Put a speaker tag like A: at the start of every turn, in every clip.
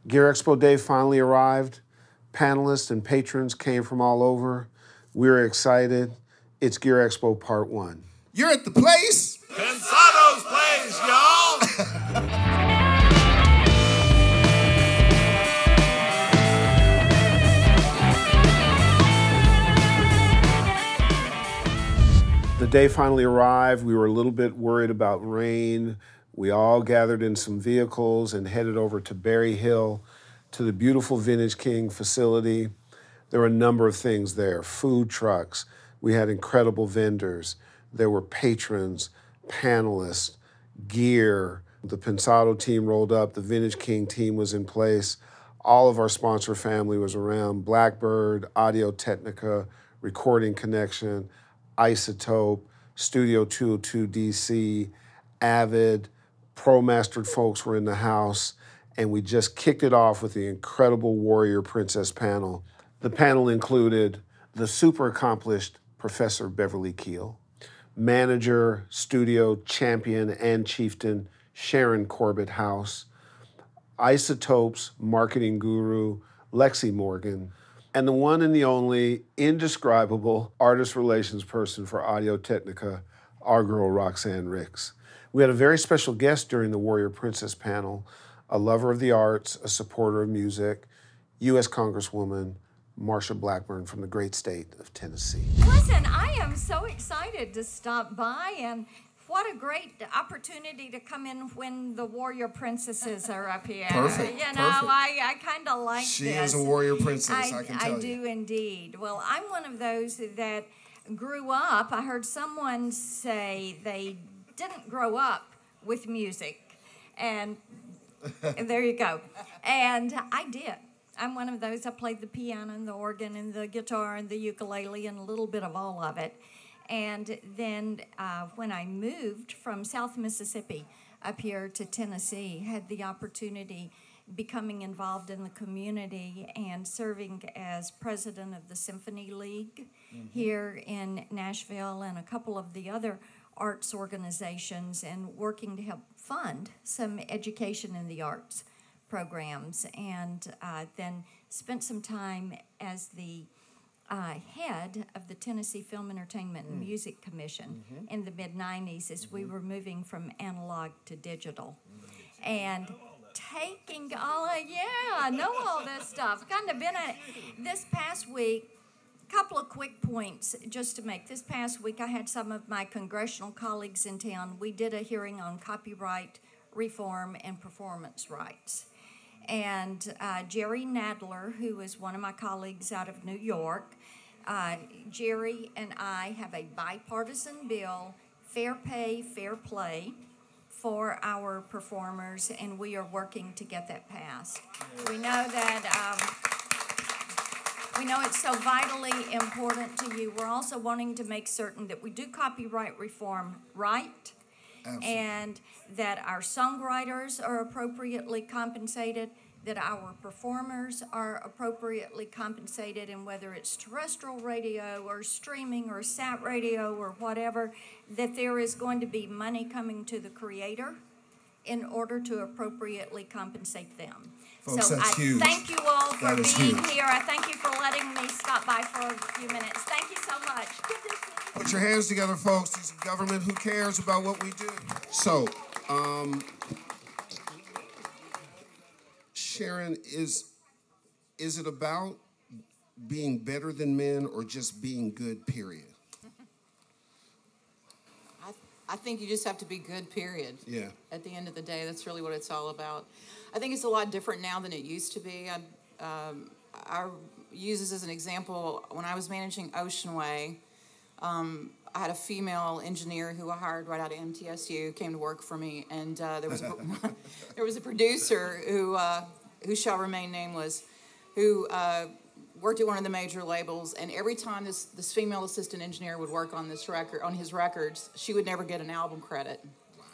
A: Gear Expo Day finally arrived. Panelists and patrons came from all over. We were excited. It's Gear Expo Part 1.
B: You're at the place?
C: Pensado's place, y'all!
A: The day finally arrived. We were a little bit worried about rain. We all gathered in some vehicles and headed over to Berry Hill to the beautiful Vintage King facility. There were a number of things there, food trucks. We had incredible vendors. There were patrons, panelists, gear. The Pensado team rolled up. The Vintage King team was in place. All of our sponsor family was around. Blackbird, Audio Technica, Recording Connection, Isotope, Studio 202 DC, Avid, Pro-Mastered folks were in the house, and we just kicked it off with the incredible Warrior Princess panel. The panel included the super accomplished Professor Beverly Keel, manager, studio champion, and chieftain Sharon Corbett House, Isotope's marketing guru Lexi Morgan, and the one and the only indescribable artist relations person for Audio Technica, our girl Roxanne Ricks. We had a very special guest during the Warrior Princess panel, a lover of the arts, a supporter of music, U.S. Congresswoman Marsha Blackburn from the great state of Tennessee.
D: Listen, I am so excited to stop by, and what a great opportunity to come in when the Warrior Princesses are up here.
B: Perfect.
D: You know,
B: Perfect.
D: I kind of like
B: She
D: this.
B: is a warrior princess, I can tell you.
D: I do indeed. Well, I'm one of those that grew up. I heard someone say they didn't grow up with music, and there you go. And I did. I'm one of those. I played the piano and the organ and the guitar and the ukulele and a little bit of all of it. And then when I moved from South Mississippi up here to Tennessee, had the opportunity becoming involved in the community and serving as president of the Symphony League here in Nashville and a couple of the other arts organizations, and working to help fund some education in the arts programs, and then spent some time as the head of the Tennessee Film Entertainment and Music Commission in the mid-90s as we were moving from analog to digital. And taking I know all this stuff. Kind of been this past week, couple of quick points just to make. This past week I had some of my congressional colleagues in town. We did a hearing on copyright reform and performance rights. And Jerry Nadler, who is one of my colleagues out of New York, Jerry and I have a bipartisan bill, fair pay, fair play, for our performers, and we are working to get that passed. We know that we know it's so vitally important to you. We're also wanting to make certain that we do copyright reform right. Absolutely. And that our songwriters are appropriately compensated, that our performers are appropriately compensated, and whether it's terrestrial radio or streaming or sat radio or whatever, that there is going to be money coming to the creator in order to appropriately compensate them.
B: Folks,
D: so
B: that's huge.
D: Thank you all for being
B: huge.
D: here. I thank you for letting me stop by for a few minutes. Thank you so much.
B: Put your hands together, folks. This is government who cares about what we do. So, Sharon, is it about being better than men or just being good, period?
E: I think you just have to be good, period.
B: Yeah.
E: At the end of the day, that's really what it's all about. I think it's a lot different now than it used to be. I use this as an example. When I was managing Ocean Way, I had a female engineer who I hired right out of MTSU, came to work for me, and there was a producer who shall remain nameless, who worked at one of the major labels, and every time this female assistant engineer would work on his records, she would never get an album credit. Wow.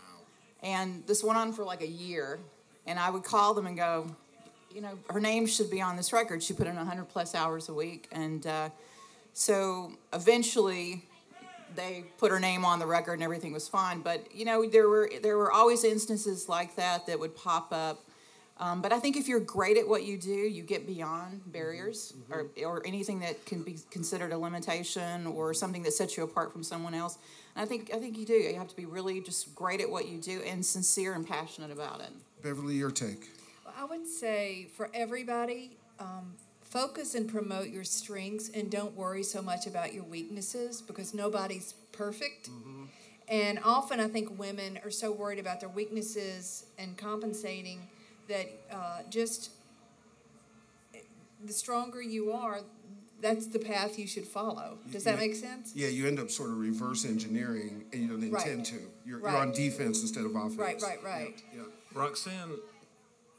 E: And this went on for like a year, and I would call them and go, you know, her name should be on this record. She put in 100 plus hours a week, and so eventually they put her name on the record and everything was fine. But you know, there were always instances like that would pop up But I think if you're great at what you do, you get beyond barriers or anything that can be considered a limitation or something that sets you apart from someone else. And I think you do. You have to be really just great at what you do and sincere and passionate about it.
B: Beverly, your take?
F: Well, I would say for everybody, focus and promote your strengths and don't worry so much about your weaknesses because nobody's perfect. And often I think women are so worried about their weaknesses and compensating that just the stronger you are, that's the path you should follow. Does that make sense?
B: Yeah, you end up sort of reverse engineering, and you don't intend to. You're on defense instead of offense.
F: Right.
B: Yeah.
C: Roxanne,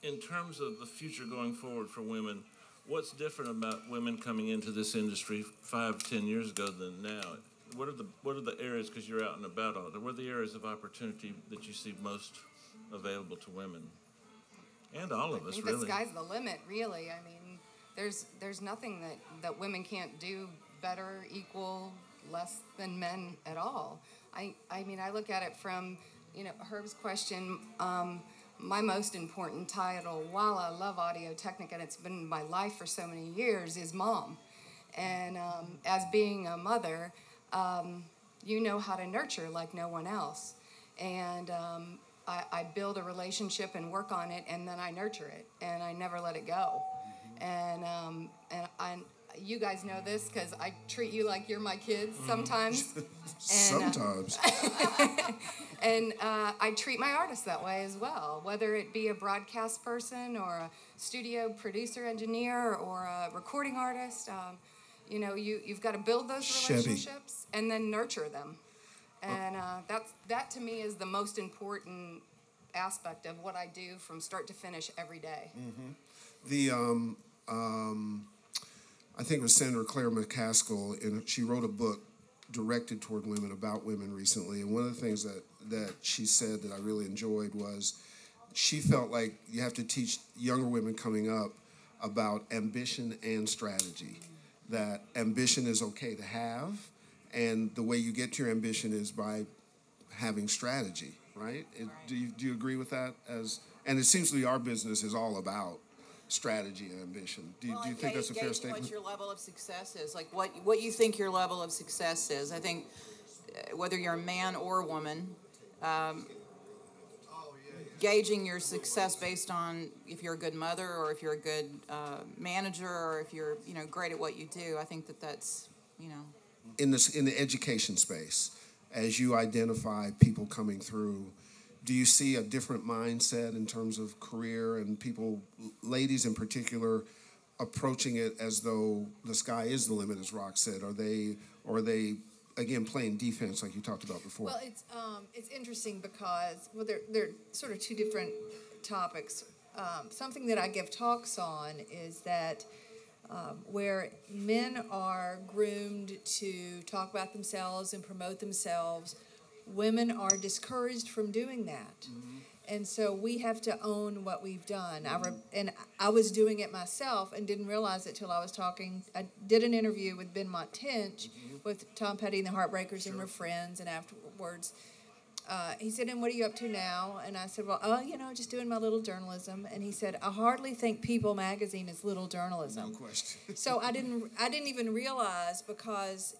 C: in terms of the future going forward for women, what's different about women coming into this industry 5-10 years ago than now? What are the areas, because you're out and about all the time, what are the areas of opportunity that you see most available to women? And all of us,
G: I think
C: really.
G: the sky's the limit, really. I mean, there's nothing that women can't do better, equal, less than men at all. I mean, I look at it from, Herb's question, my most important title, while I love Audio Technica, and it's been my life for so many years, is mom. And as being a mother, you know how to nurture like no one else. And I build a relationship and work on it, and then I nurture it, and I never let it go. And you guys know this because I treat you like you're my kids sometimes.
B: Sometimes.
G: And I treat my artists that way as well, whether it be a broadcast person or a studio producer, engineer, or a recording artist. You've got to build those relationships and then nurture them. And that to me is the most important aspect of what I do from start to finish every day.
B: I think it was Senator Claire McCaskill, and she wrote a book directed toward women, about women recently. And one of the things that she said that I really enjoyed was she felt like you have to teach younger women coming up about ambition and strategy, that ambition is okay to have, and the way you get to your ambition is by having strategy, right? Do you agree with that? And it seems to be our business is all about strategy and ambition. Do you think that's a fair statement?
E: What your level of success is, like what you think your level of success is. I think whether you're a man or a woman, gauging your success based on if you're a good mother or if you're a good manager or if you're great at what you do. I think that's
B: in the education space, as you identify people coming through, do you see a different mindset in terms of career and people, ladies in particular, approaching it as though the sky is the limit, as Rock said? Are they again playing defense like you talked about before?
F: Well, it's interesting because they're sort of two different topics. Something that I give talks on is that where men are groomed to talk about themselves and promote themselves, women are discouraged from doing that. And so we have to own what we've done. I was doing it myself and didn't realize it till I was talking. I did an interview with Ben Montench with Tom Petty and the Heartbreakers, and we're friends. And afterwards, he said, "And what are you up to now?" And I said, "Well, just doing my little journalism." And he said, "I hardly think People magazine is little journalism."
B: No question.
F: So I didn't even realize, because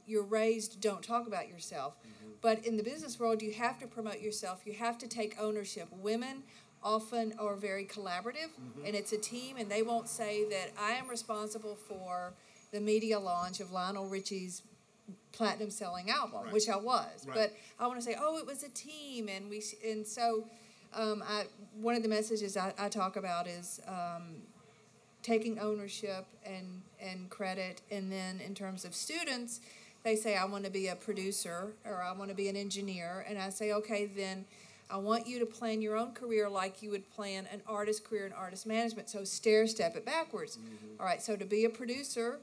F: you're raised, don't talk about yourself. But in the business world, you have to promote yourself. You have to take ownership. Women often are very collaborative, and it's a team, and they won't say that I am responsible for the media launch of Lionel Richie's platinum-selling album, which I was. Right. But I want to say, it was a team, and so one of the messages I talk about is taking ownership and credit, and then in terms of students, they say, I want to be a producer or I want to be an engineer. And I say, okay, then I want you to plan your own career like you would plan an artist career in artist management. So step it backwards. All right, so to be a producer,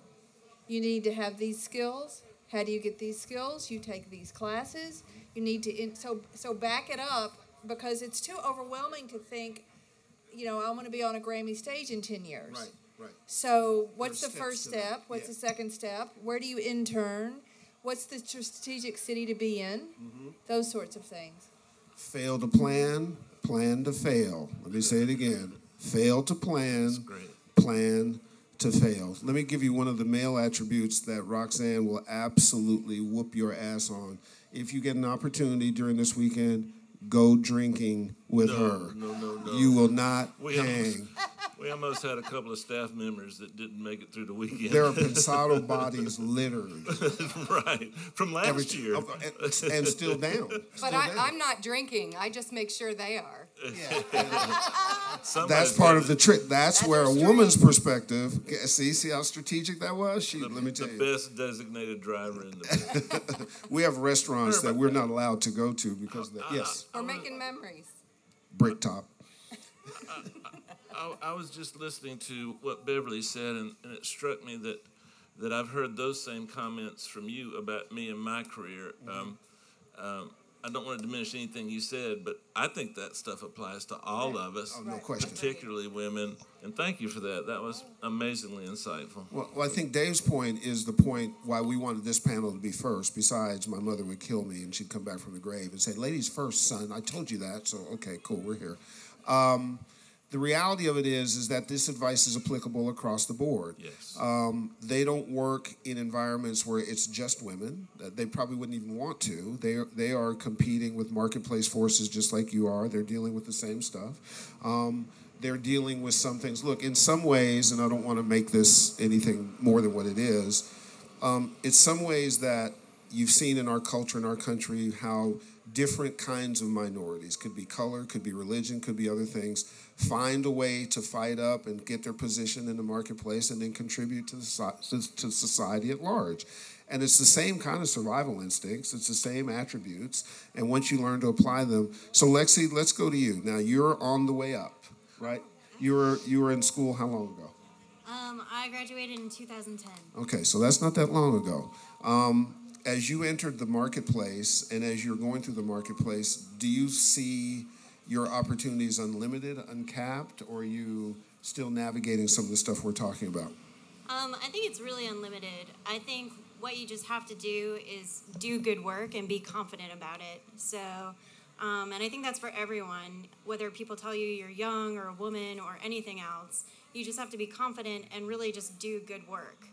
F: you need to have these skills. How do you get these skills? You take these classes. You need to, so back it up, because it's too overwhelming to think, I want to be on a Grammy stage in 10 years.
B: Right.
F: So what's the first step? What's the second step? Where do you intern? What's the strategic city to be in? Those sorts of things.
B: Fail to plan to fail. Let me say it again. Fail to plan, plan to fail. Let me give you one of the male attributes that Roxanne will absolutely whoop your ass on. If you get an opportunity during this weekend, go drinking with her.
C: No.
B: You will not hang.
C: We almost had a couple of staff members that didn't make it through the weekend.
B: There are Pensado bodies littered.
C: Right. From last year.
B: And still down.
G: But I'm not drinking. I just make sure they are.
B: That's part of the trick. That's where a woman's perspective. See how strategic that was? Let me tell you.
C: The best designated driver in the business.
B: We have restaurants that we're not allowed to go to because of that. Yes.
G: We're making memories.
B: Bricktop.
C: I was just listening to what Beverly said, and it struck me that I've heard those same comments from you about me and my career. I don't want to diminish anything you said, but I think that stuff applies to all of us,
B: no question.
C: Particularly women. And thank you for that. That was amazingly insightful.
B: Well, I think Dave's point is the point why we wanted this panel to be first. Besides, my mother would kill me, and she'd come back from the grave and say, "Ladies first, son. I told you that." So, okay, cool, we're here. The reality of it is that this advice is applicable across the board.
C: Yes.
B: They don't work in environments where it's just women. They probably wouldn't even want to. They are competing with marketplace forces just like you are. They're dealing with the same stuff. They're dealing with some things. Look, in some ways, and I don't want to make this anything more than what it is, it's some ways that you've seen in our culture, in our country, how different kinds of minorities, could be color, could be religion, could be other things, find a way to fight up and get their position in the marketplace and then contribute to society at large. And it's the same kind of survival instincts. It's the same attributes. And once you learn to apply them. So Lexi, let's go to you. Now you're on the way up, right? You were in school how long ago?
H: I graduated in 2010.
B: Okay, so that's not that long ago. As you entered the marketplace and as you're going through the marketplace, do you see your opportunities unlimited, uncapped, or are you still navigating some of the stuff we're talking about?
H: I think it's really unlimited. I think what you just have to do is do good work and be confident about it. So, and I think that's for everyone, whether people tell you you're young or a woman or anything else. You just have to be confident and really just do good work.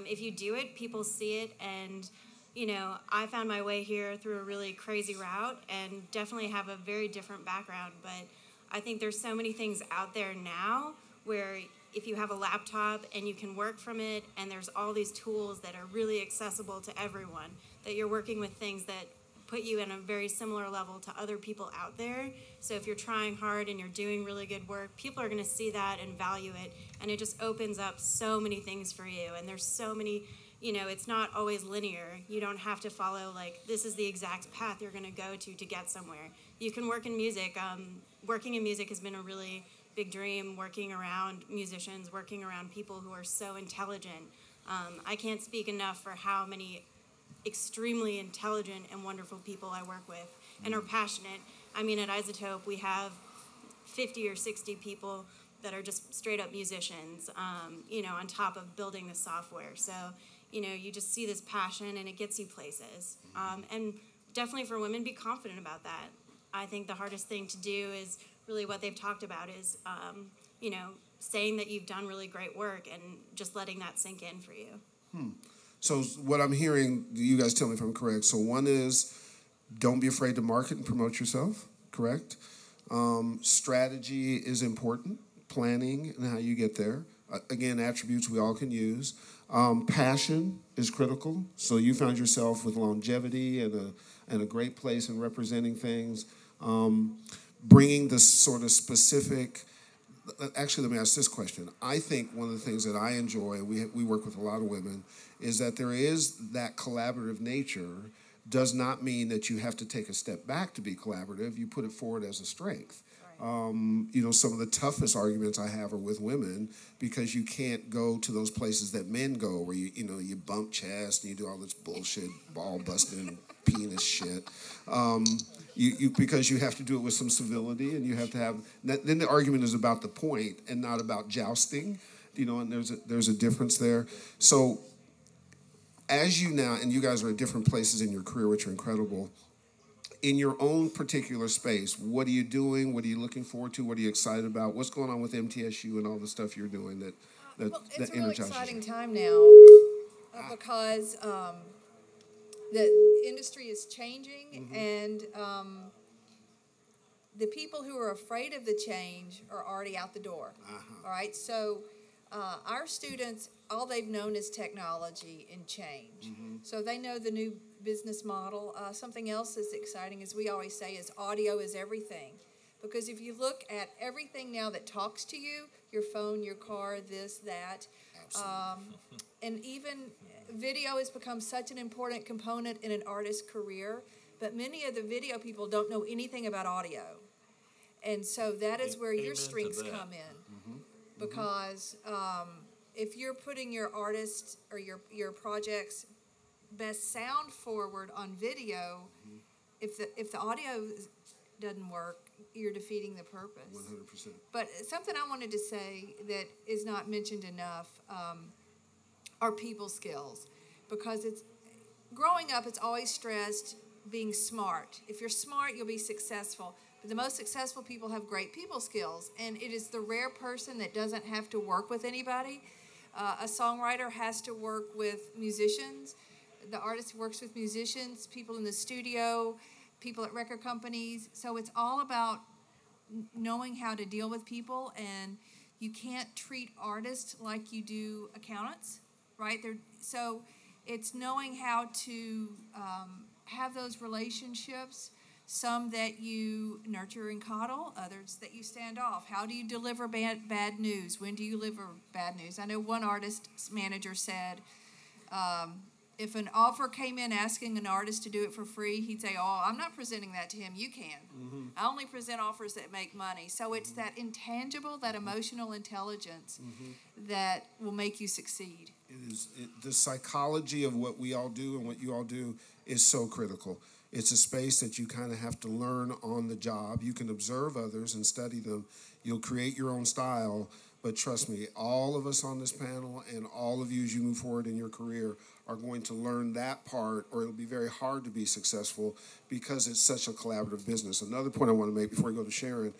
H: If you do it, people see it, and you know, I found my way here through a really crazy route and definitely have a very different background, but I think there's so many things out there now where if you have a laptop and you can work from it, and there's all these tools that are really accessible to everyone, that you're working with things that put you in a very similar level to other people out there. So if you're trying hard and you're doing really good work, people are going to see that and value it, and it just opens up so many things for you. And there's so many, you know, it's not always linear. You don't have to follow, like, this is the exact path you're going to go to get somewhere. You can work in music. Working in music has been a really big dream, working around musicians, working around people who are so intelligent. I can't speak enough for how many extremely intelligent and wonderful people I work with and are passionate. I mean, at Isotope, we have 50 or 60 people that are just straight up musicians, you know, on top of building the software. So, you know, you just see this passion and it gets you places. And definitely for women, be confident about that. I think the hardest thing to do is really what they've talked about is, you know, saying that you've done really great work and just letting that sink in for you.
B: So what I'm hearing, you guys tell me if I'm correct. So one is don't be afraid to market and promote yourself, correct? Strategy is important, planning and how you get there. Again, attributes we all can use. Passion is critical. So you found yourself with longevity and a great place in representing things. Bringing this sort of specific. Actually, let me ask this question. I think one of the things that I enjoy, we work with a lot of women, is that there is that collaborative nature. Does not mean that you have to take a step back to be collaborative. You put it forward as a strength. You know, some of the toughest arguments I have are with women because you can't go to those places that men go where you bump chest and you do all this bullshit, ball busting, penis shit. Because you have to do it with some civility and you have to have. Then the argument is about the point and not about jousting. You know, and there's a difference there. So as you now, and you guys are at different places in your career, which are incredible. in your own particular space, what are you doing? What are you looking forward to? What are you excited about? What's going on with MTSU and all the stuff you're doing that
F: Well, it's
B: that
F: a really
B: energizes
F: exciting
B: you?
F: time now because the industry is changing, and the people who are afraid of the change are already out the door. All right, so our students, all they've known is technology and change. So they know the new business model. Something else that's exciting, as we always say, is audio is everything. Because if you look at everything now that talks to you, your phone, your car, this, that, and even video has become such an important component in an artist's career, but many of the video people don't know anything about audio. And so that is where your strengths come in. Because if you're putting your artist or your project's best sound forward on video, if the audio doesn't work, you're defeating the purpose.
B: 100%.
F: But something I wanted to say that is not mentioned enough are people skills, because it's growing up. It's always stressed being smart. If you're smart, you'll be successful. But the most successful people have great people skills, and it is the rare person that doesn't have to work with anybody. A songwriter has to work with musicians. The artist works with musicians, people in the studio, people at record companies. So it's all about knowing how to deal with people, and you can't treat artists like you do accountants, right? So it's knowing how to have those relationships. Some that you nurture and coddle, others that you stand off. How do you deliver bad news? When do you deliver bad news? I know one artist's manager said, if an offer came in asking an artist to do it for free, he'd say, oh, I'm not presenting that to him, you can. I only present offers that make money. So it's that intangible, that emotional intelligence that will make you succeed.
B: The psychology of what we all do and what you all do is so critical. It's a space that you kind of have to learn on the job. You can observe others and study them. You'll create your own style. But trust me, all of us on this panel and all of you as you move forward in your career are going to learn that part, or it'll be very hard to be successful because it's such a collaborative business. Another point I want to make before we go to Sharon,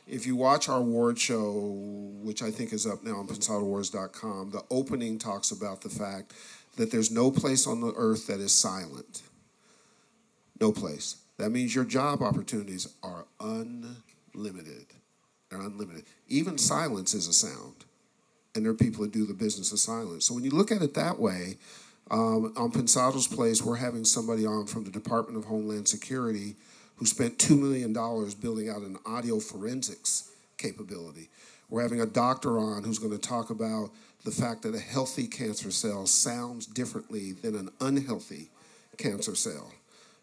B: if you watch our award show, which I think is up now on pensadoawards.com, the opening talks about the fact that there's no place on the earth that is silent. No place. That means your job opportunities are unlimited. They're unlimited. Even silence is a sound. And there are people that do the business of silence. So when you look at it that way, on Pensado's Place, we're having somebody on from the Department of Homeland Security who spent $2 million building out an audio forensics capability. We're having a doctor on who's going to talk about the fact that a healthy cancer cell sounds differently than an unhealthy cancer cell.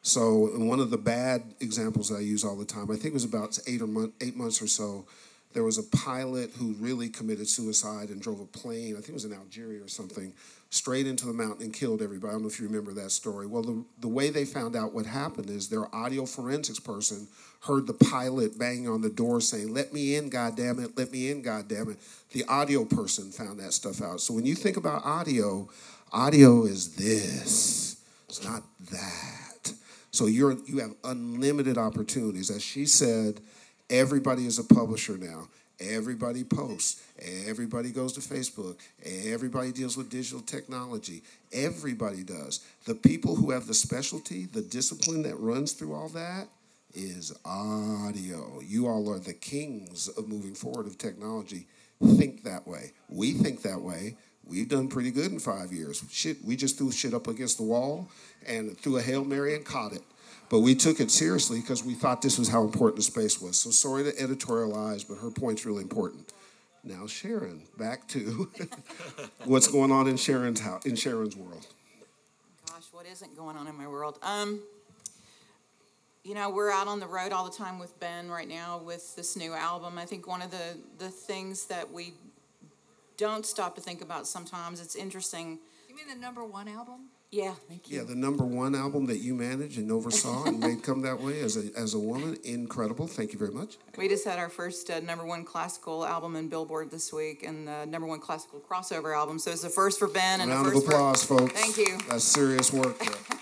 B: So one of the bad examples I use all the time, I think it was about 8 months or so, there was a pilot who really committed suicide and drove a plane, I think it was in Algeria or something, straight into the mountain and killed everybody. I don't know if you remember that story. Well, the way they found out what happened is their audio forensics person heard the pilot banging on the door saying, let me in, goddammit, let me in, goddammit. The audio person found that stuff out. So when you think about audio, audio is this. It's not that. So you have unlimited opportunities. As she said, everybody is a publisher now. Everybody posts. Everybody goes to Facebook. Everybody deals with digital technology. Everybody does. The people who have the specialty, the discipline that runs through all that is audio. You all are the kings of moving forward of technology. Think that way. We think that way. We've done pretty good in 5 years. We just threw shit up against the wall and threw a Hail Mary and caught it. But we took it seriously because we thought this was how important the space was. So sorry to editorialize, but her point's really important. Now, Sharon, back to what's going on in Sharon's house, in Sharon's world.
E: Gosh, what isn't going on in my world? You know, we're out on the road all the time with Ben right now with this new album. I think one of the things that we don't stop to think about sometimes, it's interesting.
F: You mean the #1 album?
E: Yeah, thank you.
B: Yeah, the #1 album that you managed and oversaw and made come that way as a woman, incredible. Thank you very much.
E: We just had our first #1 classical album in Billboard this week, and the #1 classical crossover album. So it's the first for Ben and
B: Round
E: the first
B: of applause, folks.
E: Thank you.
B: That's serious work there.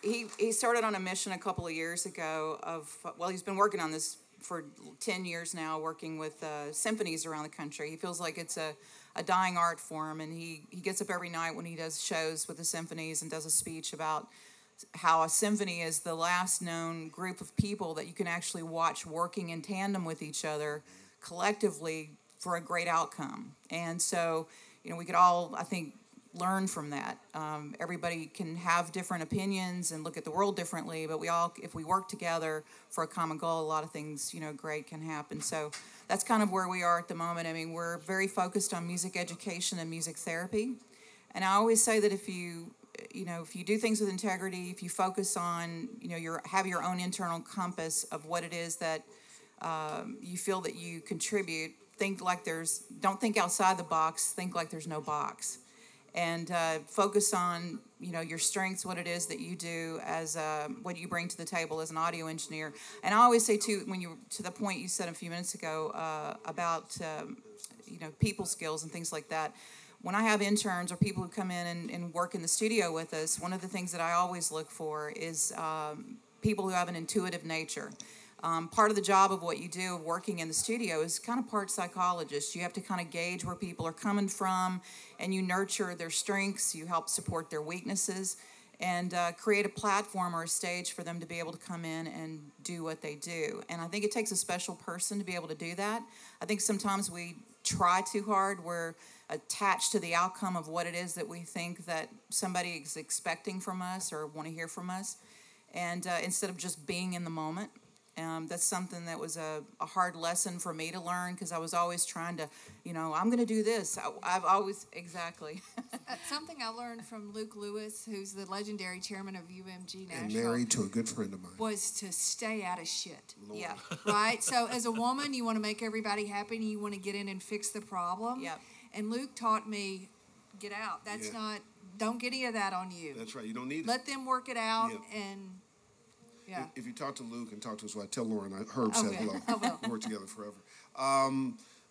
E: He started on a mission a couple of years ago he's been working on this for 10 years now, working with symphonies around the country. He feels like it's a dying art form, and he gets up every night when he does shows with the symphonies and does a speech about how a symphony is the last known group of people that you can actually watch working in tandem with each other collectively for a great outcome. And so, we could all, I think, learn from that. Everybody can have different opinions and look at the world differently, but if we work together for a common goal, a lot of things, great can happen. So that's kind of where we are at the moment. I mean, we're very focused on music education and music therapy. And I always say that if you do things with integrity, if you focus on, have your own internal compass of what it is that you feel that you contribute, don't think outside the box, think like there's no box. And focus on, your strengths, what it is that you do as what you bring to the table as an audio engineer. And I always say, too, to the point you said a few minutes ago about, people skills and things like that, when I have interns or people who come in and work in the studio with us, one of the things that I always look for is people who have an intuitive nature. Part of the job of what you do of working in the studio is kind of part psychologist. You have to kind of gauge where people are coming from, and you nurture their strengths, you help support their weaknesses, and create a platform or a stage for them to be able to come in and do what they do. And I think it takes a special person to be able to do that. I think sometimes we try too hard. We're attached to the outcome of what it is that we think that somebody is expecting from us or want to hear from us, and instead of just being in the moment. That's something that was a hard lesson for me to learn, because I was always trying to, I'm going to do this. I've always, exactly.
F: Something I learned from Luke Lewis, who's the legendary chairman of UMG Nashville.
B: And married to a good friend of mine.
F: Was to stay out of shit.
B: Lord.
E: Yeah.
F: Right? So as a woman, you want to make everybody happy, and you want to get in and fix the problem.
E: Yep.
F: And Luke taught me, get out. That's not, don't get any of that on you.
B: That's right. You don't need it.
F: Let them work it out,
B: Yep.
F: and... Yeah.
B: If you talk to Luke and talk to his wife, tell Lauren Herb said hello.
F: I will.
B: We work together forever.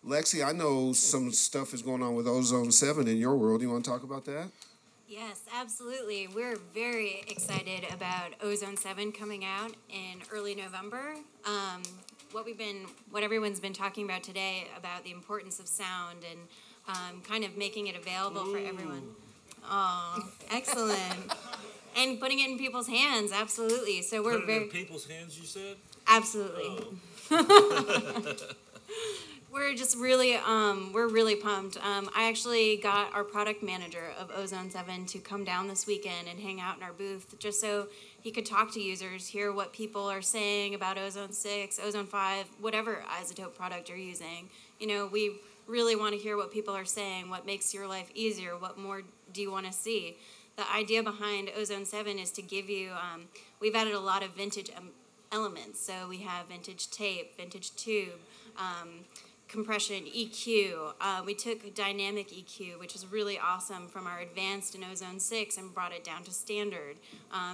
B: Lexi, I know some stuff is going on with Ozone 7 in your world. You want to talk about that?
H: Yes, absolutely. We're very excited about Ozone 7 coming out in early November. What everyone's been talking about today about the importance of sound and kind of making it available for everyone. Oh, excellent. And putting it in people's hands, absolutely. So we're
C: Put it in people's hands, you said?
H: Absolutely. We're just really, we're really pumped. I actually got our product manager of Ozone 7 to come down this weekend and hang out in our booth, just so he could talk to users, hear what people are saying about Ozone 6, Ozone 5, whatever Isotope product you're using. We really want to hear what people are saying, what makes your life easier, what more do you want to see. The idea behind Ozone 7 is to give you, we've added a lot of vintage elements. So we have vintage tape, vintage tube, compression, EQ. We took dynamic EQ, which is really awesome, from our advanced in Ozone 6 and brought it down to standard.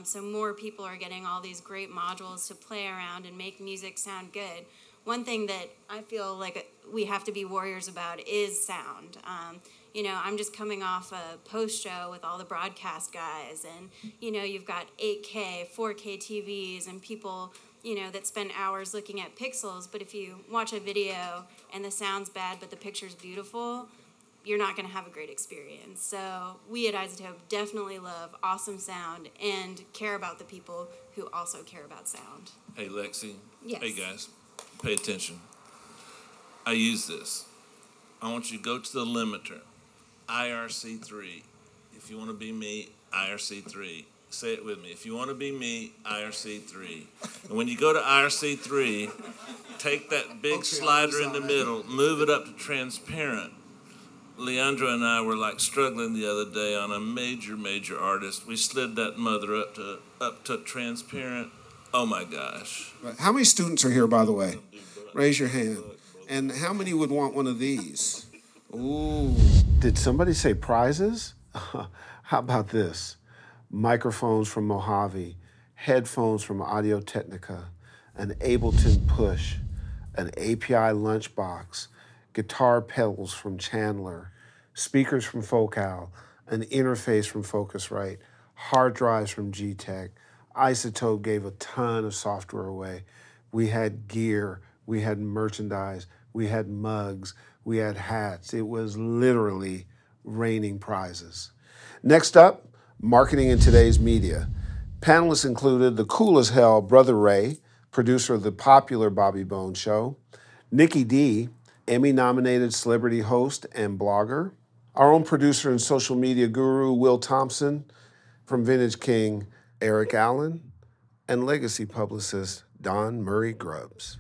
H: So more people are getting all these great modules to play around and make music sound good. One thing that I feel like we have to be warriors about is sound. I'm just coming off a post show with all the broadcast guys, and, you've got 8K, 4K TVs, and people, that spend hours looking at pixels. But if you watch a video and the sound's bad but the picture's beautiful, you're not going to have a great experience. So we at Isotope definitely love awesome sound and care about the people who also care about sound.
C: Hey, Lexi.
H: Yes.
C: Hey, guys. Pay attention. I use this. I want you to go to the limiter. IRC3. If you want to be me, IRC3. Say it with me. If you want to be me, IRC3. And when you go to IRC3, take that big slider in the middle, move it up to transparent. Leandra and I were struggling the other day on a major artist. We slid that mother up to transparent. Oh my gosh.
B: Right. How many students are here, by the way? Raise your hand. And how many would want one of these? Ooh.
A: Did somebody say prizes? How about this? Microphones from Mojave, headphones from Audio Technica, an Ableton Push, an API lunchbox, guitar pedals from Chandler, speakers from Focal, an interface from Focusrite, hard drives from G-Tech. Isotope gave a ton of software away. We had gear, we had merchandise, we had mugs, we had hats. It was literally raining prizes. Next up, marketing in today's media. Panelists included the cool as hell Brother Ray, producer of the popular Bobby Bones Show, Nikki D, Emmy-nominated celebrity host and blogger, our own producer and social media guru, Will Thompson, from Vintage King, Eric Allen, and legacy publicist, Don Murray Grubbs.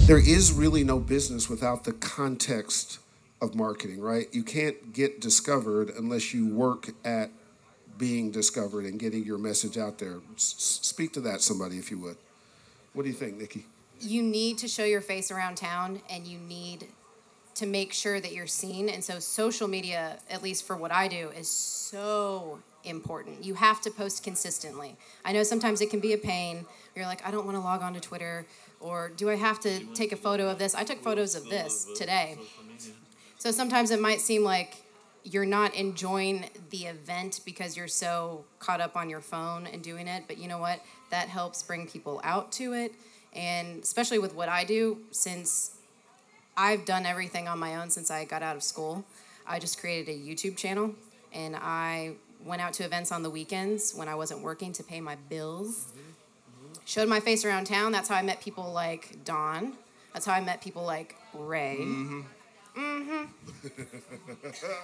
B: There is really no business without the context of marketing, right? You can't get discovered unless you work at being discovered and getting your message out there. Speak to that, somebody, if you would. What do you think, Nikki?
G: You need to show your face around town, and you need to make sure that you're seen. And so social media, at least for what I do, is so important. You have to post consistently. I know sometimes it can be a pain. You're like, I don't want to log on to Twitter, or do I have to take a photo of this? I took photos of this today. So sometimes it might seem like you're not enjoying the event because you're so caught up on your phone and doing it. But you know what? That helps bring people out to it. And especially with what I do, since I've done everything on my own since I got out of school, I just created a YouTube channel. And I went out to events on the weekends when I wasn't working to pay my bills. Showed my face around town. That's how I met people like Don. That's how I met people like Ray.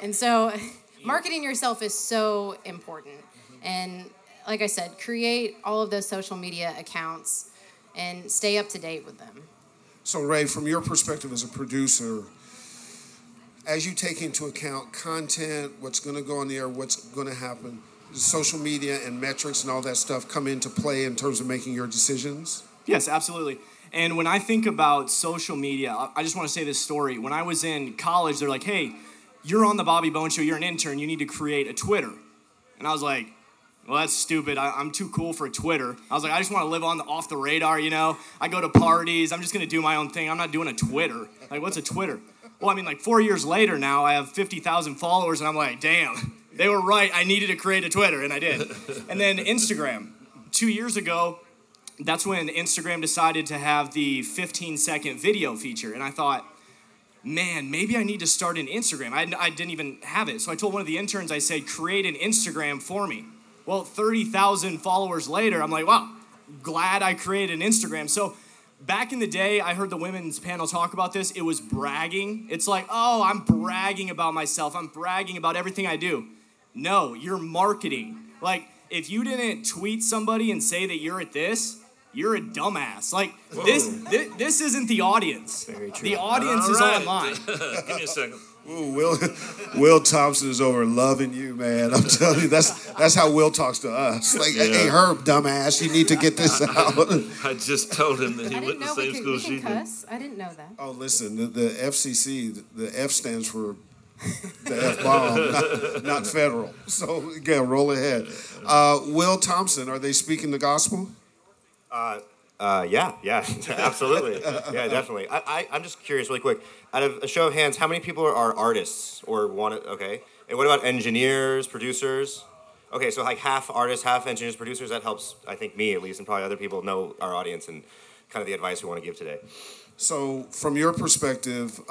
G: And so marketing yourself is so important. And like I said, create all of those social media accounts and stay up to date with them.
B: So, Ray, from your perspective as a producer, as you take into account content, what's going to go on the air, what's going to happen, does social media and metrics and all that stuff come into play in terms of making your decisions?
I: Yes, absolutely. And when I think about social media, I just want to say this story. When I was in college, they're like, hey, you're on the Bobby Bones Show, you're an intern, you need to create a Twitter. And I was like, well, that's stupid. I'm too cool for a Twitter. I was like, I just want to live off the radar, you know? I go to parties. I'm just going to do my own thing. I'm not doing a Twitter. Like, what's a Twitter? Well, I mean, like 4 years later now, I have 50,000 followers, and I'm like, damn, they were right. I needed to create a Twitter, and I did. And then Instagram. 2 years ago, that's when Instagram decided to have the 15-second video feature. And I thought, man, maybe I need to start an Instagram. I didn't even have it. So I told one of the interns, I said, create an Instagram for me. Well, 30,000 followers later, I'm like, wow, glad I created an Instagram. So back in the day, I heard the women's panel talk about this. It was bragging. It's like, oh, I'm bragging about myself. I'm bragging about everything I do. No, you're marketing. Like, if you didn't tweet somebody and say that you're at this, you're a dumbass. Like, this isn't the audience. Very true. The audience is online.
C: Give me a second.
B: Ooh, Will Thompson is over loving you, man. I'm telling you, that's how Will talks to us. Like, hey, Herb, dumbass, you need to get this out.
C: I just told him that he went to the same school she did.
G: I didn't know that.
B: Oh, listen, the FCC, the F stands for the F-bomb, not federal. So, again, roll ahead. Will Thompson, are they speaking the gospel?
J: Yeah, absolutely. Yeah, definitely. I'm just curious, really quick. Out of a show of hands, how many people are artists or want to? Okay. And what about engineers, producers? Okay, so like half artists, half engineers, producers. That helps, I think, me at least, and probably other people know our audience and kind of the advice we want to give today.
B: So, from your perspective,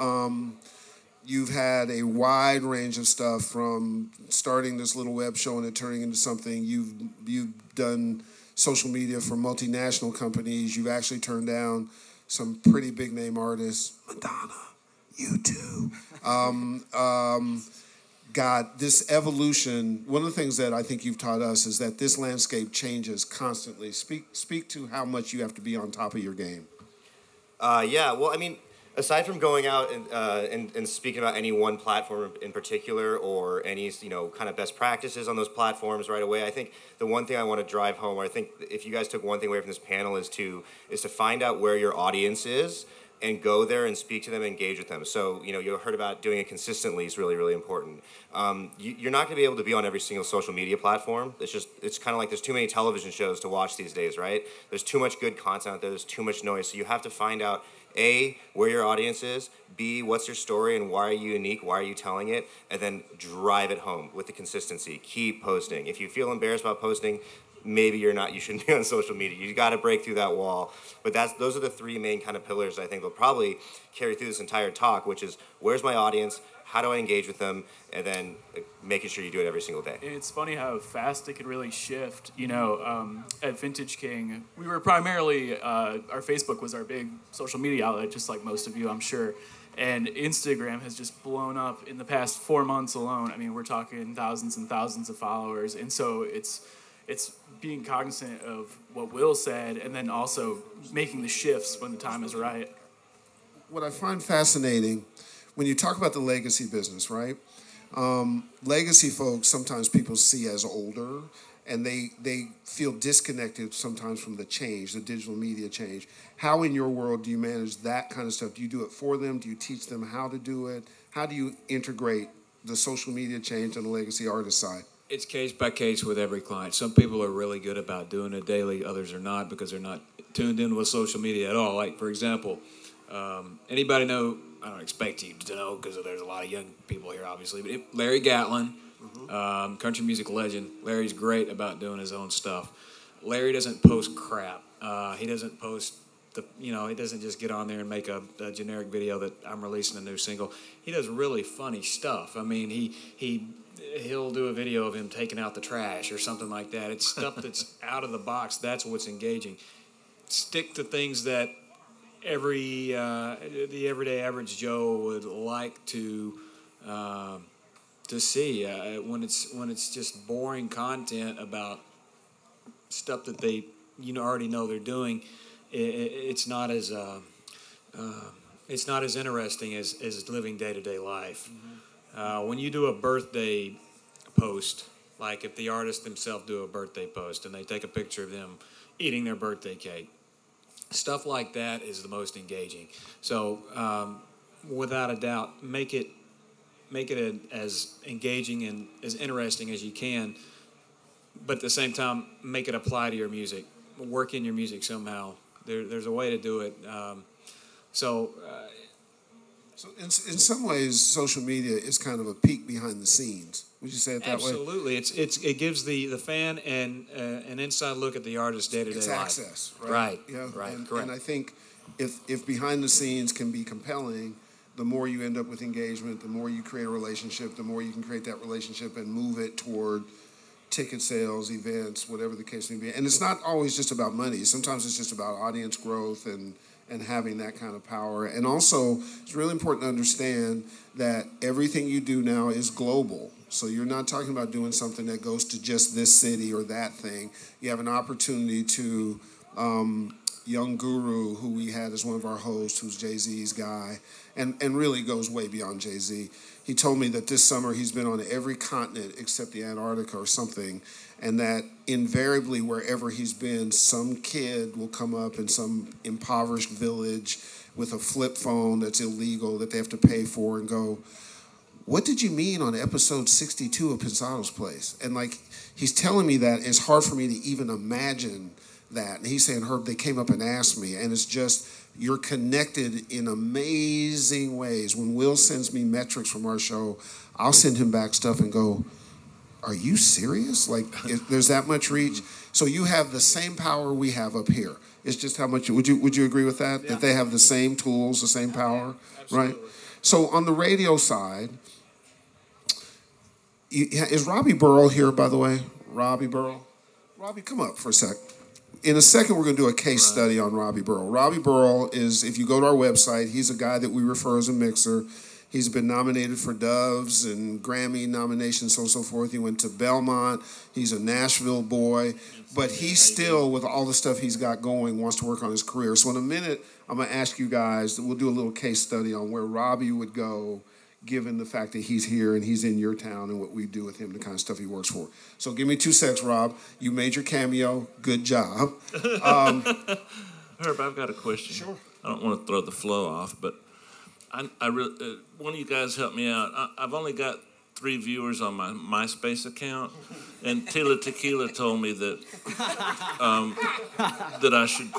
B: you've had a wide range of stuff from starting this little web show and it turning into something. You've done social media for multinational companies. You've actually turned down some pretty big name artists, Madonna, U2. God, this evolution, one of the things that I think you've taught us is that this landscape changes constantly. Speak to how much you have to be on top of your game.
J: Yeah, well, I mean, aside from going out and speaking about any one platform in particular or any, kind of best practices on those platforms right away, I think the one thing I want to drive home, or I think if you guys took one thing away from this panel, is to find out where your audience is and go there and speak to them, engage with them. So, you heard about doing it consistently is really, really important. You're not going to be able to be on every single social media platform. It's kind of like there's too many television shows to watch these days, right? There's too much good content out there. There's too much noise. So you have to find out A, where your audience is, B, what's your story and why are you unique, why are you telling it, and then drive it home with the consistency. Keep posting. If you feel embarrassed about posting, maybe you shouldn't be on social media. You got to break through that wall. But those are the three main kind of pillars I think will probably carry through this entire talk, which is where's my audience, how do I engage with them, and then making sure you do it every single day.
K: It's funny how fast it could really shift. At Vintage King, we were primarily, our Facebook was our big social media outlet, just like most of you, I'm sure. And Instagram has just blown up in the past 4 months alone. I mean, we're talking thousands and thousands of followers. And so it's being cognizant of what Will said and then also making the shifts when the time is right.
B: What I find fascinating, when you talk about the legacy business, right? Legacy folks, sometimes people see as older, and they feel disconnected sometimes from the change, the digital media change. How in your world do you manage that kind of stuff? Do you do it for them? Do you teach them how to do it? How do you integrate the social media change on the legacy artist side?
L: It's case by case with every client. Some people are really good about doing it daily. Others are not because they're not tuned in with social media at all. Like, for example, anybody know, I don't expect you to know because there's a lot of young people here, obviously, but Larry Gatlin, country music legend. Larry's great about doing his own stuff. Larry doesn't post crap. He doesn't post he doesn't just get on there and make a generic video that I'm releasing a new single. He does really funny stuff. I mean, he'll do a video of him taking out the trash or something like that. It's stuff that's out of the box. That's what's engaging. Stick to things that the everyday average Joe would like to see. When it's just boring content about stuff that they already know they're doing, it's not as interesting as living day-to-day life. When you do a birthday post, like if the artist themselves do a birthday post and they take a picture of them eating their birthday cake, stuff like that is the most engaging. So without a doubt, make it as engaging and as interesting as you can, but at the same time, make it apply to your music. Work in your music somehow. There's a way to do it. So
B: in some ways, social media is kind of a peek behind the scenes. Would you say it that way?
L: Absolutely. It gives the fan an inside look at the artist's day-to-day life.
B: It's access, right?
L: Right.
B: Yeah.
L: Right.
B: And,
L: Correct.
B: And I think if behind the scenes can be compelling, the more you end up with engagement, the more you create a relationship, the more you can create that relationship and move it toward ticket sales, events, whatever the case may be. And it's not always just about money. Sometimes it's just about audience growth and having that kind of power. And also, it's really important to understand that everything you do now is global. So you're not talking about doing something that goes to just this city or that thing. You have an opportunity to, Young Guru, who we had as one of our hosts, who's Jay-Z's guy, and really goes way beyond Jay-Z. He told me that this summer he's been on every continent except the Antarctica or something, and that invariably wherever he's been, some kid will come up in some impoverished village with a flip phone that's illegal that they have to pay for and go, "What did you mean on episode 62 of Pensado's Place?" And like, he's telling me that it's hard for me to even imagine that. And he's saying, "Herb, they came up and asked me," and it's just, you're connected in amazing ways. When Will sends me metrics from our show, I'll send him back stuff and go, "Are you serious? Like, there's that much reach?" So you have the same power we have up here. It's just how much, would you agree with that? Yeah. That they have the same tools, the same power, right? So on the radio side, is Robbie Burrow here, by the way? Robbie Burrow? Robbie, come up for a sec. In a second, we're going to do a case study on Robbie Burrow. Robbie Burrow is, if you go to our website, he's a guy that we refer as a mixer. He's been nominated for Doves and Grammy nominations, so on and so forth. He went to Belmont. He's a Nashville boy. But he still, with all the stuff he's got going, wants to work on his career. So in a minute, I'm going to ask you guys, we'll do a little case study on where Robbie would go given the fact that he's here and he's in your town and what we do with him, the kind of stuff he works for. So give me 2 seconds, Rob. You made your cameo. Good job.
C: Herb, I've got a question.
B: Sure.
C: I don't want to throw the flow off, but I really, one of you guys help me out. I've only got 3 viewers on my MySpace account, and Tila Tequila told me that that I should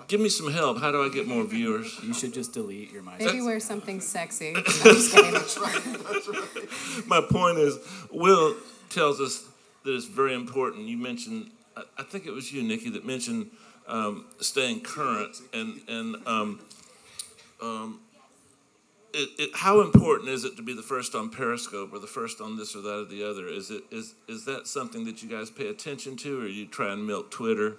C: Give me some help. How do I get more viewers?
K: You should just delete your MySpace.
G: Maybe wear something sexy. No, I'm just kidding.
B: That's right.
C: My point is, Will tells us that it's very important. You mentioned, I think it was you, Nikki, that mentioned staying current and how important is it to be the first on Periscope or the first on this or that or the other? Is that something that you guys pay attention to, or you try and milk Twitter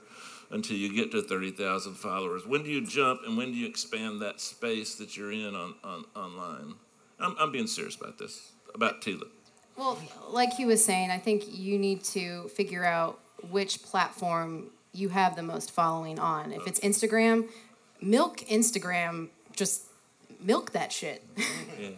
C: until you get to 30,000 followers? When do you jump and when do you expand that space that you're in online? I'm being serious about this, about Tila.
G: Well, like he was saying, I think you need to figure out which platform you have the most following on. If it's Instagram, milk Instagram, just milk that shit.
C: Yeah.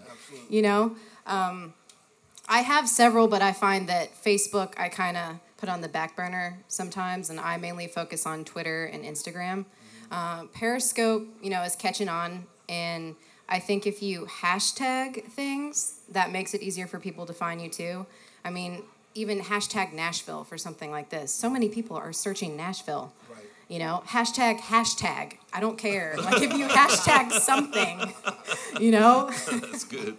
G: You know? I have several, but I find that Facebook I kind of put on the back burner sometimes, and I mainly focus on Twitter and Instagram. Periscope, is catching on, and I think if you hashtag things, that makes it easier for people to find you too. I mean, even hashtag Nashville for something like this. So many people are searching Nashville. Right. Hashtag. I don't care. Like if you hashtag something,
C: That's good.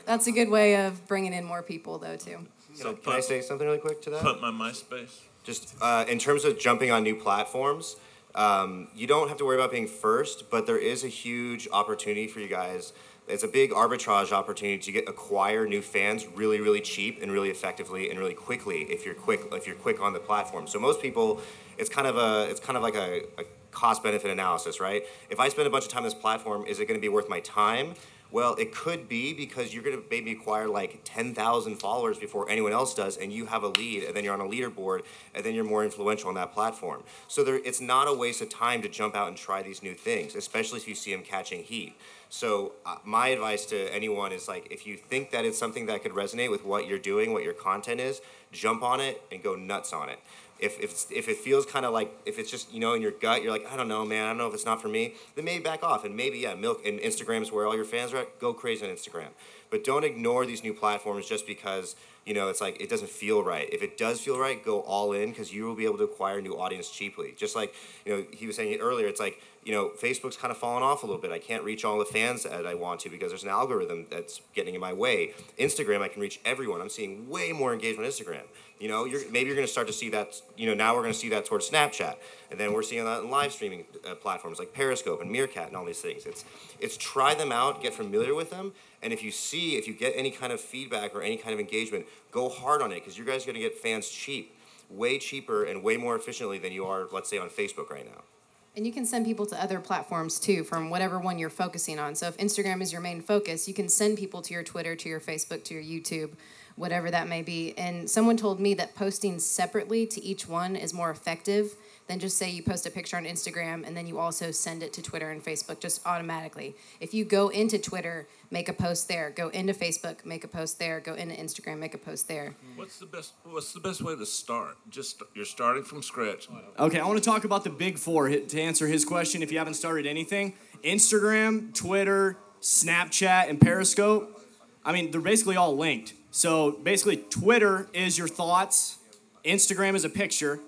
G: That's a good way of bringing in more people though too.
J: So can I say something really quick to that?
C: Pump my MySpace.
J: Just in terms of jumping on new platforms, you don't have to worry about being first, but there is a huge opportunity for you guys. It's a big arbitrage opportunity to acquire new fans really, really cheap and really effectively and really quickly if you're quick on the platform. So most people, it's kind of like a cost benefit analysis, right? If I spend a bunch of time on this platform, is it going to be worth my time? Well, it could be, because you're going to maybe acquire like 10,000 followers before anyone else does, and you have a lead, and then you're on a leaderboard, and then you're more influential on that platform. So it's not a waste of time to jump out and try these new things, especially if you see them catching heat. So my advice to anyone is, like, if you think that it's something that could resonate with what you're doing, what your content is, jump on it and go nuts on it. If it feels kind of like, if it's just, in your gut, you're like, I don't know, man, I don't know if it's not for me, then maybe back off. And maybe, milk, and Instagram's where all your fans are at, go crazy on Instagram. But don't ignore these new platforms just because, it's like, it doesn't feel right. If it does feel right, go all in, because you will be able to acquire a new audience cheaply. Just like, he was saying it earlier, it's like, Facebook's kind of fallen off a little bit. I can't reach all the fans that I want to because there's an algorithm that's getting in my way. Instagram, I can reach everyone. I'm seeing way more engagement on Instagram. Maybe you're going to start to see that, now we're going to see that towards Snapchat. And then we're seeing that in live streaming platforms like Periscope and Meerkat and all these things. It's try them out, get familiar with them, and if you get any kind of feedback or any kind of engagement, go hard on it, because you guys are going to get fans cheap, way cheaper and way more efficiently than you are, let's say, on Facebook right now.
G: And you can send people to other platforms too, from whatever one you're focusing on. So if Instagram is your main focus, you can send people to your Twitter, to your Facebook, to your YouTube, whatever that may be. And someone told me that posting separately to each one is more effective than just say you post a picture on Instagram and then you also send it to Twitter and Facebook just automatically. If you go into Twitter, make a post there. Go into Facebook, make a post there. Go into Instagram, make a post there.
C: What's the best way to start? You're starting from scratch.
I: Okay, I want to talk about the big four to answer his question. If you haven't started anything, Instagram, Twitter, Snapchat, and Periscope. I mean, they're basically all linked. So basically, Twitter is your thoughts. Instagram is a picture.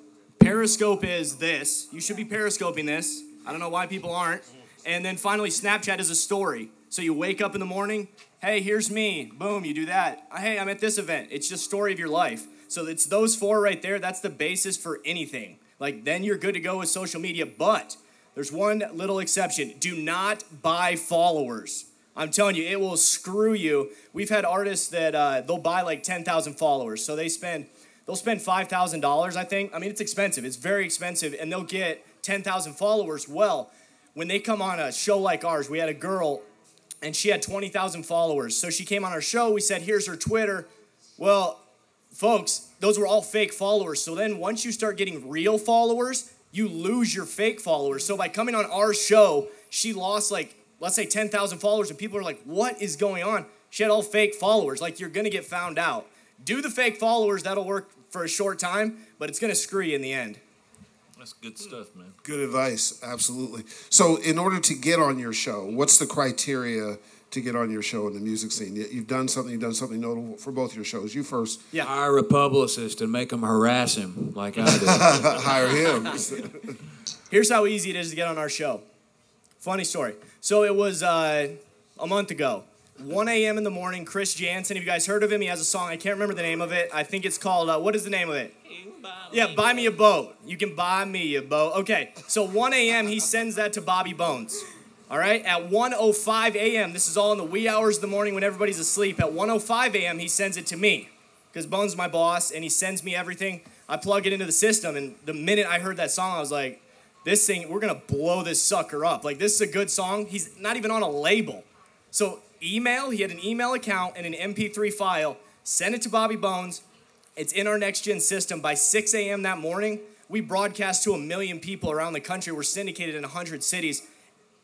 I: Periscope is this. You should be periscoping this. I don't know why people aren't. And then finally, Snapchat is a story. So you wake up in the morning, hey, here's me. Boom, you do that. Hey, I'm at this event. It's just story of your life. So it's those four right there. That's the basis for anything. Like, then you're good to go with social media. But there's one little exception. Do not buy followers. I'm telling you, it will screw you. We've had artists that they'll buy like 10,000 followers. So they'll spend $5,000, I think. I mean, it's expensive. It's very expensive. And they'll get 10,000 followers. Well, when they come on a show like ours, we had a girl, and she had 20,000 followers. So she came on our show. We said, here's her Twitter. Well, folks, those were all fake followers. So then once you start getting real followers, you lose your fake followers. So by coming on our show, she lost like, let's say 10,000 followers, and people are like, what is going on? She had all fake followers. Like, you're going to get found out. Do the fake followers. That'll work for a short time, but it's going to screw you in the end.
C: That's good stuff, man.
B: Good advice, absolutely. So in order to get on your show, what's the criteria to get on your show in the music scene? You've done something notable for both your shows. You first.
L: Yeah. Hire a publicist and make him harass him like I did.
B: Hire him.
I: Here's how easy it is to get on our show. Funny story. So it was a month ago. 1 a.m. in the morning, Chris Jansen. Have you guys heard of him? He has a song. I can't remember the name of it. I think it's called, what is the name of it? Buy Me a Boat. You can buy me a boat. Okay, so 1 a.m. he sends that to Bobby Bones. All right, at 1:05 a.m., this is all in the wee hours of the morning when everybody's asleep. At 1:05 a.m., he sends it to me because Bones is my boss, and he sends me everything. I plug it into the system, and the minute I heard that song, I was like, this thing, we're going to blow this sucker up. Like, this is a good song. He's not even on a label. So he had an email account and an MP3 file, sent it to Bobby Bones. It's in our next-gen system. By 6 a.m. that morning, we broadcast to 1 million people around the country. We're syndicated in 100 cities.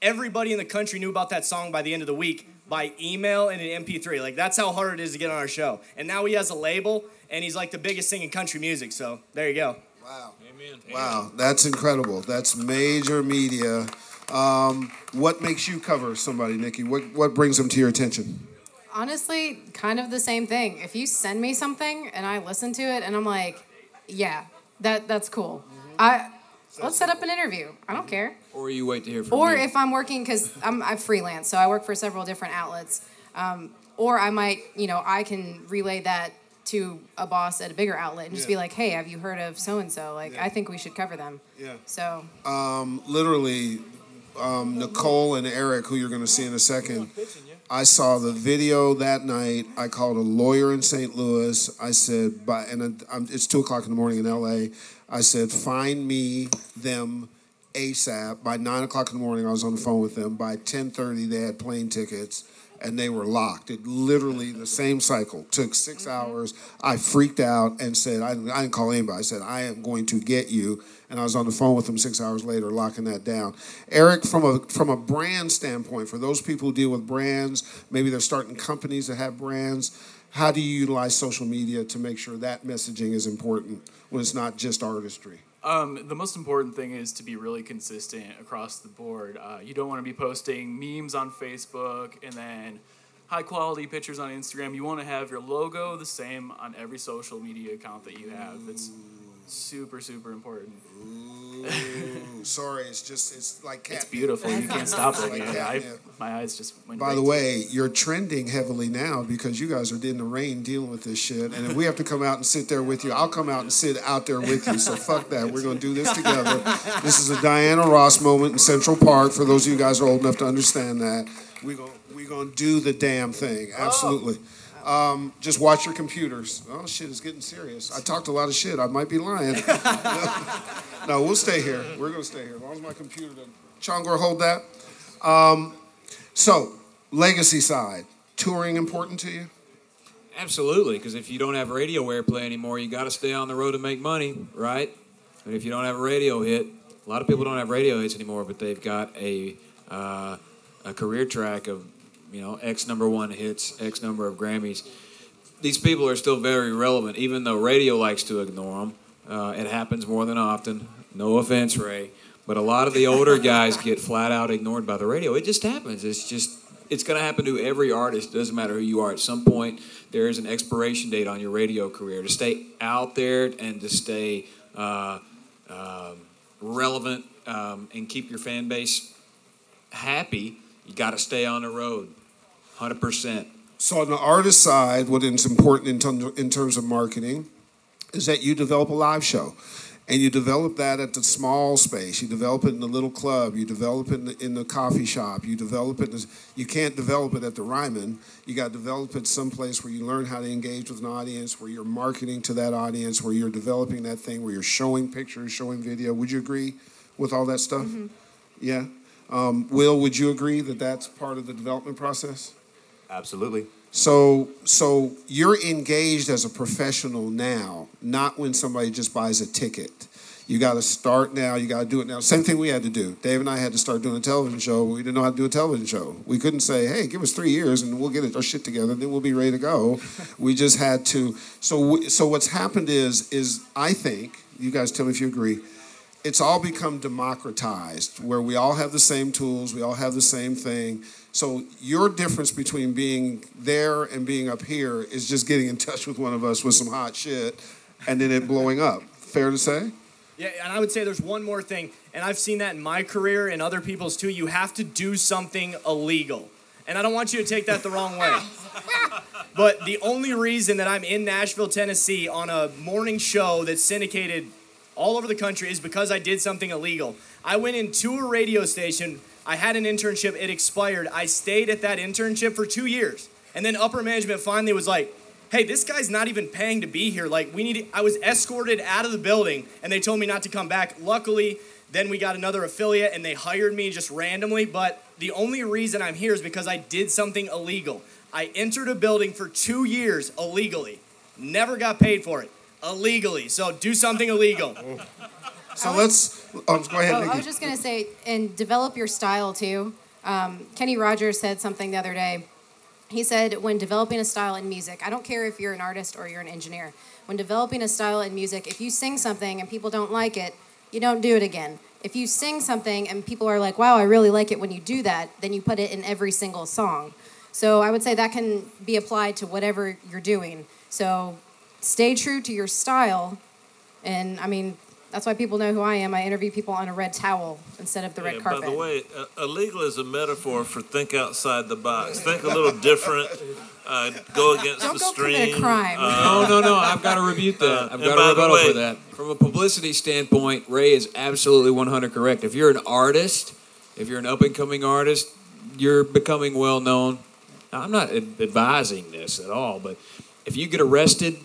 I: Everybody in the country knew about that song by the end of the week by email and an MP3. Like, that's how hard it is to get on our show. And now he has a label, and he's like the biggest thing in country music. So there you go.
B: Wow.
C: Amen.
B: Wow, that's incredible. That's major media. What makes you cover somebody, Nikki? What brings them to your attention?
G: Honestly, kind of the same thing. If you send me something and I listen to it and I'm like, yeah, that's cool. Let's set up an interview. I don't care.
L: Or you wait to hear from
G: Or
L: me.
G: if I'm working, because I freelance, so I work for several different outlets. Or I might, I can relay that to a boss at a bigger outlet and just be like, hey, have you heard of so-and-so? Like, I think we should cover them.
B: Yeah.
G: So.
B: Literally, Nicole and Eric, who you're going to see in a second, I saw the video that night. I called a lawyer in St. Louis. I said, it's 2 o'clock in the morning in L.A. I said, find me them ASAP. By 9 o'clock in the morning, I was on the phone with them. By 10:30, they had plane tickets, and they were locked. It literally, the same cycle, took 6 hours. I freaked out and said, I didn't call anybody. I said, I am going to get you. And I was on the phone with them 6 hours later, locking that down. Eric, from a brand standpoint, for those people who deal with brands, maybe they're starting companies that have brands, how do you utilize social media to make sure that messaging is important when it's not just artistry?
K: The most important thing is to be really consistent across the board. You don't want to be posting memes on Facebook and then high-quality pictures on Instagram. You want to have your logo the same on every social media account that you have. It's super, super important.
B: Ooh, sorry, it's like catnip.
K: It's beautiful. You can't stop looking
B: like
K: at it. My eyes just went.
B: By the way, you're trending heavily now because you guys are in the rain dealing with this shit. And if we have to come out and sit there with you, I'll come out and sit out there with you. So fuck that. We're going to do this together. This is a Diana Ross moment in Central Park. For those of you guys who are old enough to understand that, we're going to do the damn thing. Absolutely. Just watch your computers. Oh, shit, it's getting serious. I talked a lot of shit. I might be lying. No, we'll stay here. We're going to stay here. As long as my computer doesn't. Chongor, hold that. So, legacy side. Touring important to you?
L: Absolutely, because if you don't have radio airplay anymore, you got to stay on the road to make money, right? And if you don't have a radio hit, a lot of people don't have radio hits anymore, but they've got a career track of X number one hits, X number of Grammys. These people are still very relevant, even though radio likes to ignore them. It happens more than often. No offense, Ray. But a lot of the older guys get flat out ignored by the radio. It just happens. It's going to happen to every artist. It doesn't matter who you are. At some point, there is an expiration date on your radio career. To stay out there and to stay relevant and keep your fan base happy, you got to stay on the road, 100%.
B: So on the artist side, what is important in terms of marketing is that you develop a live show. And you develop that at the small space. You develop it in the little club. You develop it in the coffee shop. You develop it. You can't develop it at the Ryman. You got to develop it someplace where you learn how to engage with an audience, where you're marketing to that audience, where you're developing that thing, where you're showing pictures, showing video. Would you agree with all that stuff? Mm-hmm. Yeah. Will, would you agree that that's part of the development process?
J: Absolutely.
B: So you're engaged as a professional now, not when somebody just buys a ticket. You got to start now. You got to do it now. Same thing we had to do. Dave and I had to start doing a television show. We didn't know how to do a television show. We couldn't say, hey, give us 3 years and we'll get our shit together. Then we'll be ready to go. We just had to. So what's happened is I think, you guys tell me if you agree, it's all become democratized where we all have the same tools. We all have the same thing. So your difference between being there and being up here is just getting in touch with one of us with some hot shit and then it blowing up. Fair to say?
I: Yeah, and I would say there's one more thing, and I've seen that in my career and other people's too. You have to do something illegal. And I don't want you to take that the wrong way. But the only reason that I'm in Nashville, Tennessee on a morning show that's syndicated all over the country is because I did something illegal. I went into a radio station. I had an internship. It expired. I stayed at that internship for 2 years. And then upper management finally was like, hey, this guy's not even paying to be here. Like, I was escorted out of the building, and they told me not to come back. Luckily, then we got another affiliate, and they hired me just randomly. But the only reason I'm here is because I did something illegal. I entered a building for 2 years illegally. Never got paid for it. Illegally. So do something illegal.
B: So let's, go ahead, Nikki.
G: I was just going to say, and develop your style too. Kenny Rogers said something the other day. He said, when developing a style in music, I don't care if you're an artist or you're an engineer, when developing a style in music, if you sing something and people don't like it, you don't do it again. If you sing something and people are like, wow, I really like it when you do that, then you put it in every single song. So I would say that can be applied to whatever you're doing. So stay true to your style. And, I mean, that's why people know who I am. I interview people on a red towel instead of the red carpet.
C: By the way, illegal is a metaphor for think outside the box. Think a little different. Go against
G: Don't
C: the
G: go
C: stream.
G: commit a crime.
L: No. I've got to rebuke that. I've got a rebuttal for that. From a publicity standpoint, Ray is absolutely 100 correct. If you're an artist, if you're an up-and-coming artist, you're becoming well-known. Now, I'm not advising this at all, but if you get arrested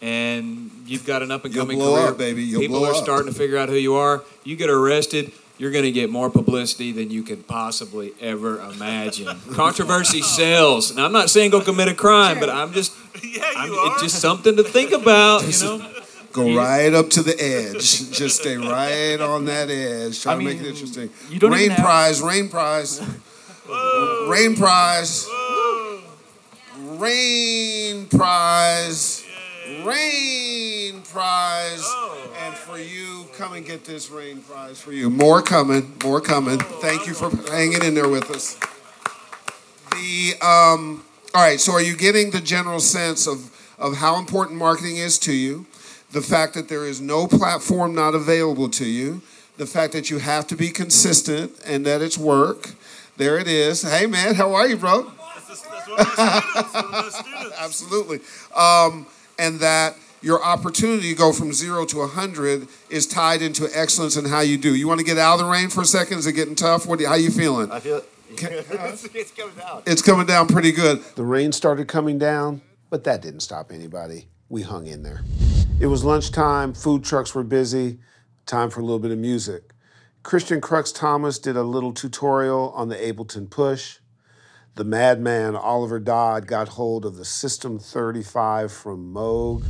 L: and you've got an up-and-coming
B: You'll blow
L: career,
B: up, baby. You'll
L: people
B: blow
L: are
B: up.
L: starting to figure out who you are. You get arrested, you're going to get more publicity than you could possibly ever imagine. Controversy sells. Now, I'm not saying go commit a crime, but I'm just, it's just something to think about, you know.
B: Go right up to the edge. Just stay right on that edge. Try to make it interesting.
K: You don't
B: Rain
K: even have-
B: prize, rain prize.
C: Whoa.
B: Rain prize.
C: Whoa.
B: Rain prize. Rain prize. And for you, come and get this rain prize for you. More coming, more coming. Thank you for hanging in there with us. All right, so are you getting the general sense of how important marketing is to you? The fact that there is no platform not available to you. The fact that you have to be consistent and that it's work. There it is. Hey, man, how are you, bro?
C: That's one of my students.
B: Absolutely. And that your opportunity to go from 0 to 100 is tied into excellence in how you do. You want to get out of the rain for a second? Is it getting tough? How you feeling?
J: I feel it's coming down.
B: It's coming down pretty good.
A: The rain started coming down, but that didn't stop anybody. We hung in there. It was lunchtime, food trucks were busy, time for a little bit of music. Christian Crux Thomas did a little tutorial on the Ableton Push. The madman Oliver Dodd got hold of the System 35 from Moog.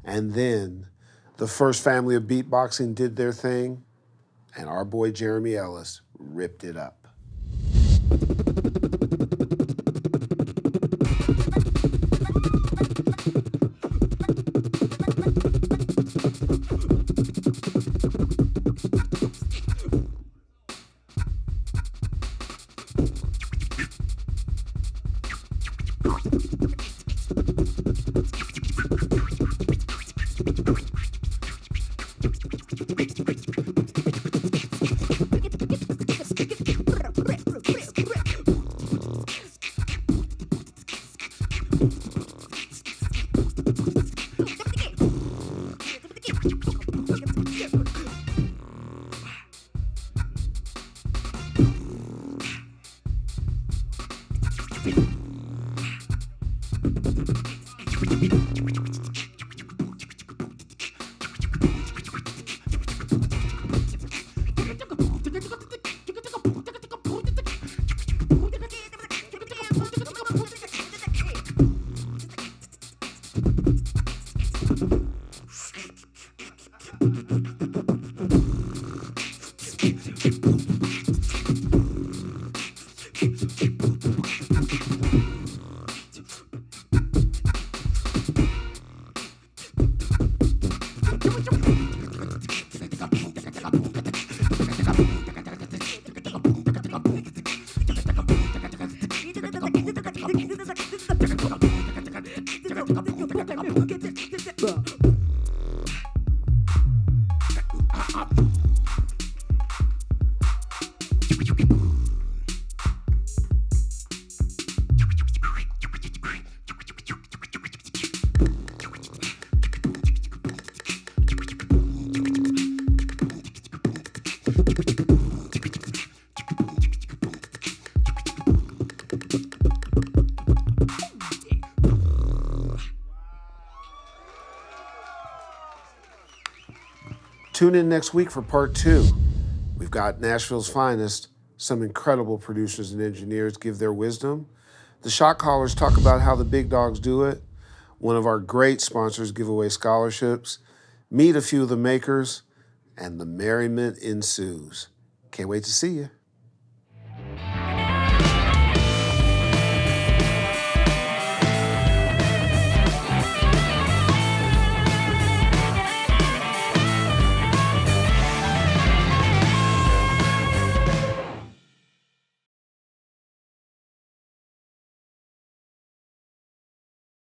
A: And then the first family of beatboxing did their thing, and our boy Jeremy Ellis ripped it up. Tune in next week for part 2. We've got Nashville's finest. Some incredible producers and engineers give their wisdom. The shot callers talk about how the big dogs do it. One of our great sponsors give away scholarships. Meet a few of the makers, and the merriment ensues. Can't wait to see you.